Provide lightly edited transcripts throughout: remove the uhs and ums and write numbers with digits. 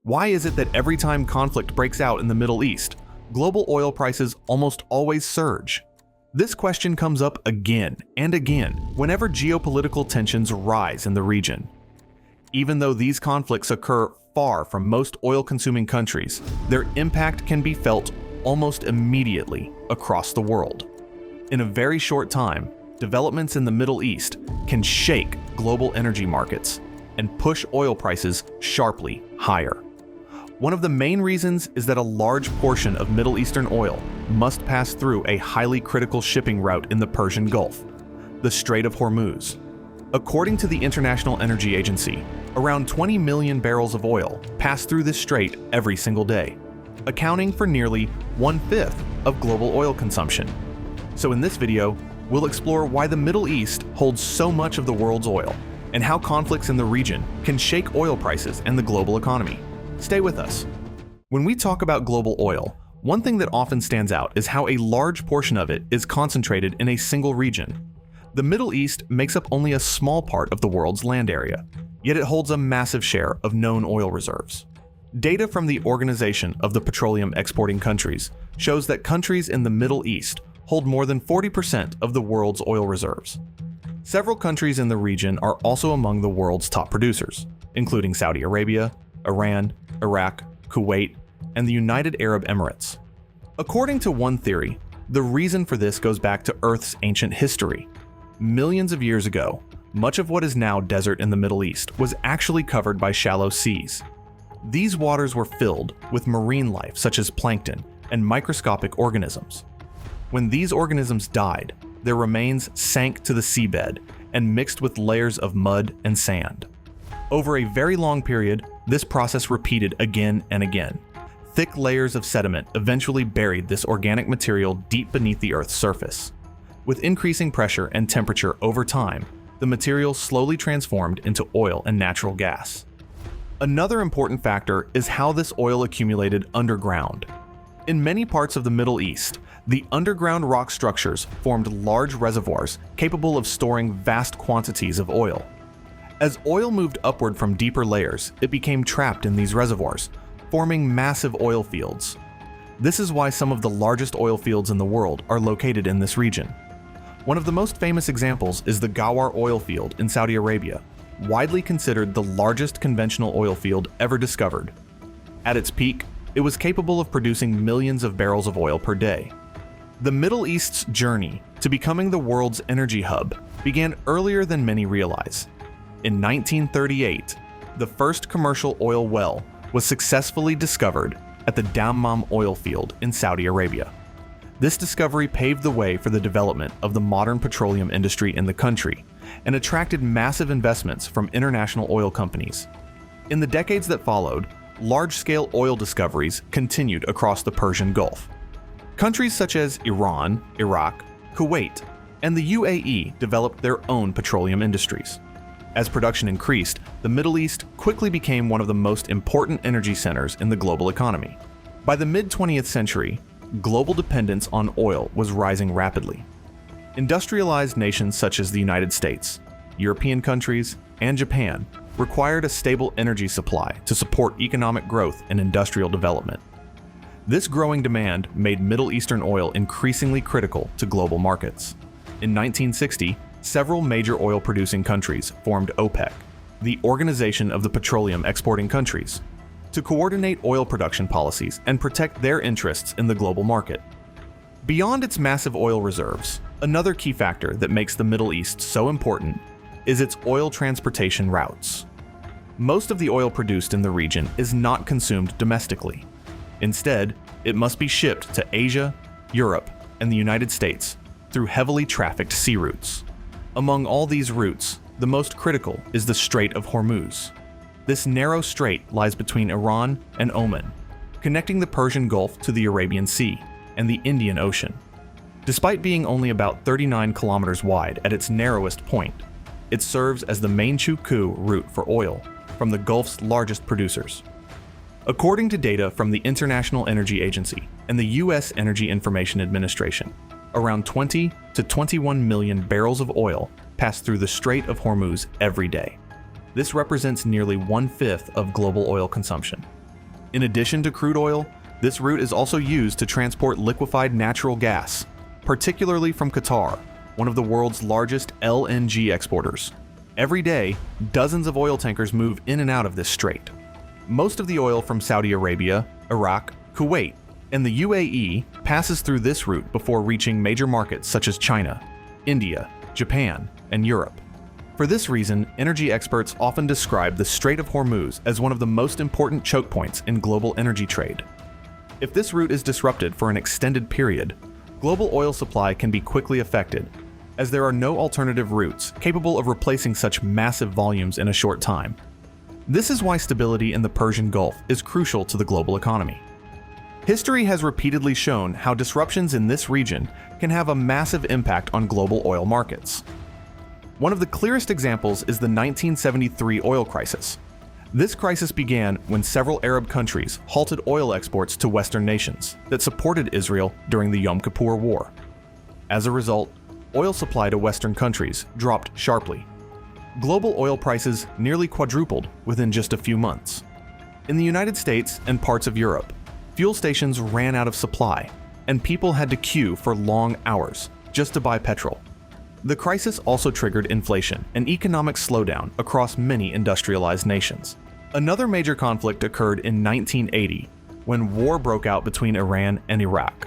Why is it that every time conflict breaks out in the Middle East, global oil prices almost always surge? This question comes up again and again whenever geopolitical tensions rise in the region. Even though these conflicts occur far from most oil-consuming countries, their impact can be felt almost immediately across the world. In a very short time, developments in the Middle East can shake global energy markets and push oil prices sharply higher. One of the main reasons is that a large portion of Middle Eastern oil must pass through a highly critical shipping route in the Persian Gulf, the Strait of Hormuz. According to the International Energy Agency, around 20 million barrels of oil pass through this strait every single day, accounting for nearly 1/5 of global oil consumption. So in this video, we'll explore why the Middle East holds so much of the world's oil, and how conflicts in the region can shake oil prices and the global economy. Stay with us. When we talk about global oil, one thing that often stands out is how a large portion of it is concentrated in a single region. The Middle East makes up only a small part of the world's land area, yet it holds a massive share of known oil reserves. Data from the Organization of the Petroleum Exporting Countries shows that countries in the Middle East hold more than 40% of the world's oil reserves. Several countries in the region are also among the world's top producers, including Saudi Arabia, Iran, Iraq, Kuwait, and the United Arab Emirates. According to one theory, the reason for this goes back to Earth's ancient history. Millions of years ago, much of what is now desert in the Middle East was actually covered by shallow seas. These waters were filled with marine life such as plankton and microscopic organisms. When these organisms died, their remains sank to the seabed and mixed with layers of mud and sand. Over a very long period, this process repeated again and again. Thick layers of sediment eventually buried this organic material deep beneath the Earth's surface. With increasing pressure and temperature over time, the material slowly transformed into oil and natural gas. Another important factor is how this oil accumulated underground. In many parts of the Middle East, the underground rock structures formed large reservoirs capable of storing vast quantities of oil. As oil moved upward from deeper layers, it became trapped in these reservoirs, forming massive oil fields. This is why some of the largest oil fields in the world are located in this region. One of the most famous examples is the Ghawar oil field in Saudi Arabia, widely considered the largest conventional oil field ever discovered. At its peak, it was capable of producing millions of barrels of oil per day. The Middle East's journey to becoming the world's energy hub began earlier than many realize. In 1938, the first commercial oil well was successfully discovered at the Dammam oil field in Saudi Arabia. This discovery paved the way for the development of the modern petroleum industry in the country and attracted massive investments from international oil companies. In the decades that followed, large-scale oil discoveries continued across the Persian Gulf. Countries such as Iran, Iraq, Kuwait, and the UAE developed their own petroleum industries. As production increased, the Middle East quickly became one of the most important energy centers in the global economy. By the mid-20th century, global dependence on oil was rising rapidly. Industrialized nations such as the United States, European countries, and Japan required a stable energy supply to support economic growth and industrial development. This growing demand made Middle Eastern oil increasingly critical to global markets. In 1960, several major oil-producing countries formed OPEC, the Organization of the Petroleum Exporting Countries, to coordinate oil production policies and protect their interests in the global market. Beyond its massive oil reserves, another key factor that makes the Middle East so important is its oil transportation routes. Most of the oil produced in the region is not consumed domestically. Instead, it must be shipped to Asia, Europe, and the United States through heavily trafficked sea routes. Among all these routes, the most critical is the Strait of Hormuz. This narrow strait lies between Iran and Oman, connecting the Persian Gulf to the Arabian Sea and the Indian Ocean. Despite being only about 39 kilometers wide at its narrowest point, it serves as the main Chu-Ku route for oil from the Gulf's largest producers. According to data from the International Energy Agency and the U.S. Energy Information Administration, around 20 to 21 million barrels of oil pass through the Strait of Hormuz every day. This represents nearly 1/5 of global oil consumption. In addition to crude oil, this route is also used to transport liquefied natural gas, particularly from Qatar, one of the world's largest LNG exporters. Every day, dozens of oil tankers move in and out of this strait. Most of the oil from Saudi Arabia, Iraq, Kuwait, and the UAE passes through this route before reaching major markets such as China, India, Japan, and Europe. For this reason, energy experts often describe the Strait of Hormuz as one of the most important choke points in global energy trade. If this route is disrupted for an extended period, global oil supply can be quickly affected, as there are no alternative routes capable of replacing such massive volumes in a short time. This is why stability in the Persian Gulf is crucial to the global economy. History has repeatedly shown how disruptions in this region can have a massive impact on global oil markets. One of the clearest examples is the 1973 oil crisis. This crisis began when several Arab countries halted oil exports to Western nations that supported Israel during the Yom Kippur War. As a result, oil supply to Western countries dropped sharply. Global oil prices nearly quadrupled within just a few months. In the United States and parts of Europe, fuel stations ran out of supply, and people had to queue for long hours just to buy petrol. The crisis also triggered inflation and economic slowdown across many industrialized nations. Another major conflict occurred in 1980, when war broke out between Iran and Iraq.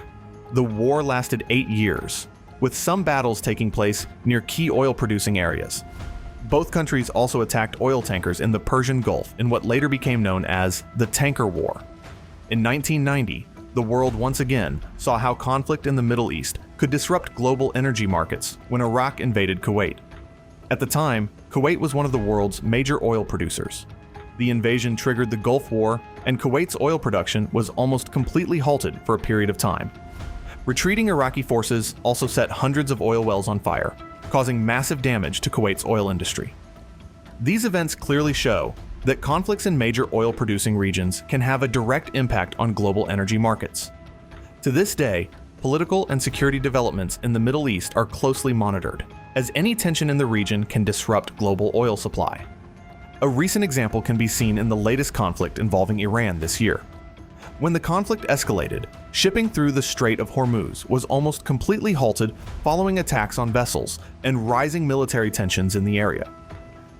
The war lasted 8 years, with some battles taking place near key oil-producing areas. Both countries also attacked oil tankers in the Persian Gulf in what later became known as the Tanker War. In 1990, the world once again saw how conflict in the Middle East could disrupt global energy markets when Iraq invaded Kuwait. At the time, Kuwait was one of the world's major oil producers. The invasion triggered the Gulf War, and Kuwait's oil production was almost completely halted for a period of time. Retreating Iraqi forces also set hundreds of oil wells on fire, causing massive damage to Kuwait's oil industry. These events clearly show that conflicts in major oil-producing regions can have a direct impact on global energy markets. To this day, political and security developments in the Middle East are closely monitored, as any tension in the region can disrupt global oil supply. A recent example can be seen in the latest conflict involving Iran this year. When the conflict escalated, shipping through the Strait of Hormuz was almost completely halted following attacks on vessels and rising military tensions in the area.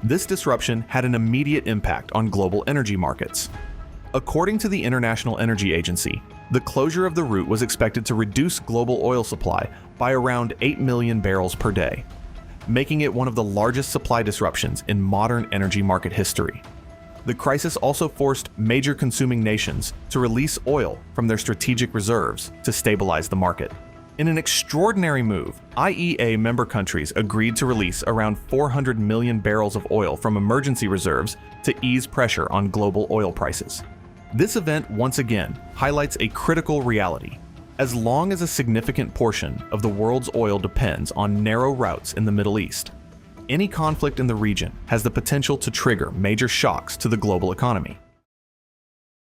This disruption had an immediate impact on global energy markets. According to the International Energy Agency, the closure of the route was expected to reduce global oil supply by around 8 million barrels per day, making it one of the largest supply disruptions in modern energy market history. The crisis also forced major consuming nations to release oil from their strategic reserves to stabilize the market. In an extraordinary move, IEA member countries agreed to release around 400 million barrels of oil from emergency reserves to ease pressure on global oil prices. This event once again highlights a critical reality. As long as a significant portion of the world's oil depends on narrow routes in the Middle East, any conflict in the region has the potential to trigger major shocks to the global economy.